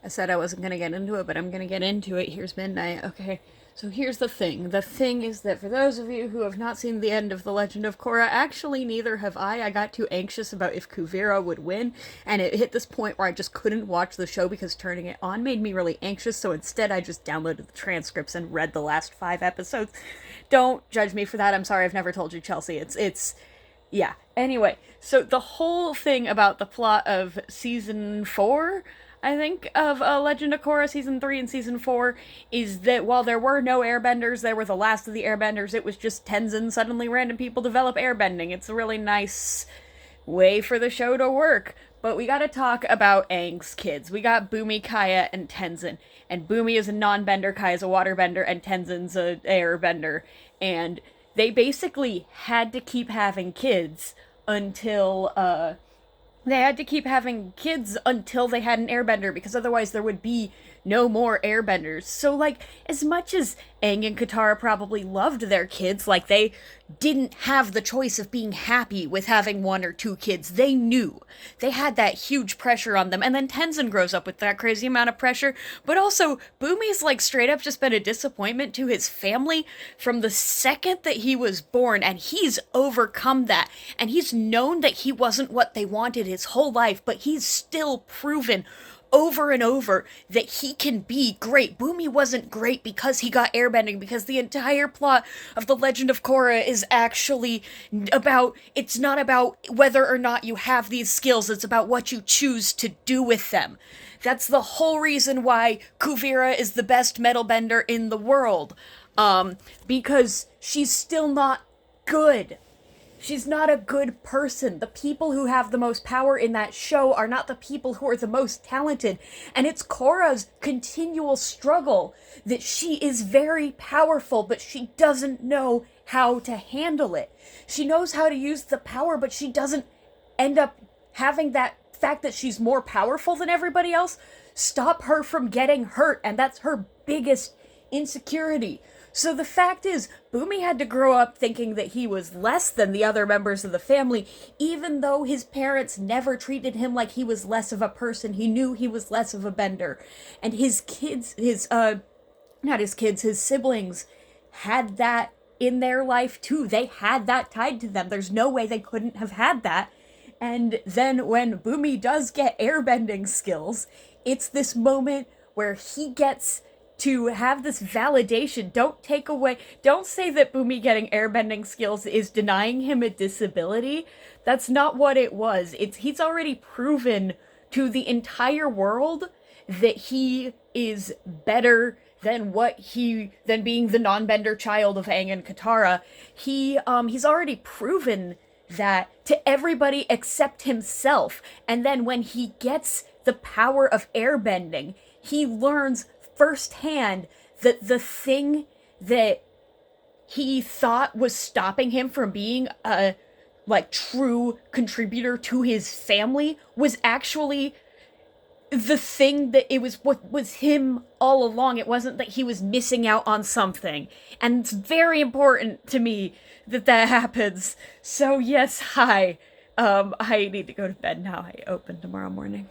I said I wasn't gonna get into it, but I'm gonna get into it. Here's midnight. Okay. So here's the thing. The thing is that for those of you who have not seen the end of The Legend of Korra, actually neither have I. I got too anxious about if Kuvira would win, and it hit this point where I just couldn't watch the show because turning it on made me really anxious, so instead I just downloaded the transcripts and read the last 5 episodes. Don't judge me for that. I'm sorry, I've never told you, Chelsea. Yeah. Anyway, so the whole thing about the plot of season 4, I think, of Legend of Korra season 3 and season 4 is that while there were no airbenders, they were the last of the airbenders. It was just Tenzin. Suddenly random people develop airbending. It's a really nice way for the show to work. But we gotta talk about Aang's kids. We got Bumi, Kaya, and Tenzin. And Bumi is a non-bender, Kaya's a waterbender, and Tenzin's a airbender. And they basically had to keep having kids until they had to keep having kids until they had an airbender, because otherwise there would be no more airbenders. So, like, as much as Aang and Katara probably loved their kids, like, they didn't have the choice of being happy with having 1 or 2 kids. They knew. They had that huge pressure on them. And then Tenzin grows up with that crazy amount of pressure. But also, Bumi's, like, straight up just been a disappointment to his family from the second that he was born. And he's overcome that. And he's known that he wasn't what they wanted his whole life, but he's still proven over and over that he can be great. Bumi wasn't great because he got airbending, because the entire plot of The Legend of Korra is actually about, it's not about whether or not you have these skills, it's about what you choose to do with them. That's the whole reason why Kuvira is the best metal bender in the world. Because she's still not good. She's not a good person. The people who have the most power in that show are not the people who are the most talented. And it's Korra's continual struggle that she is very powerful, but she doesn't know how to handle it. She knows how to use the power, but she doesn't end up having that fact that she's more powerful than everybody else stop her from getting hurt, and that's her biggest insecurity. So the fact is, Bumi had to grow up thinking that he was less than the other members of the family, even though his parents never treated him like he was less of a person. He knew he was less of a bender. And his kids, not his kids, his siblings had that in their life too. They had that tied to them. There's no way they couldn't have had that. And then when Bumi does get airbending skills, it's this moment where he gets to have this validation. Don't say that Bumi getting airbending skills is denying him a disability. That's not what it was. He's already proven to the entire world that he is better than than being the non-bender child of Aang and Katara. He's already proven that to everybody except himself. And then when he gets the power of airbending, he learns firsthand that the thing that he thought was stopping him from being a true contributor to his family was actually the thing that it was what was him all along. It wasn't that he was missing out on something. And it's very important to me that happens. So yes, hi. I need to go to bed now. I open tomorrow morning.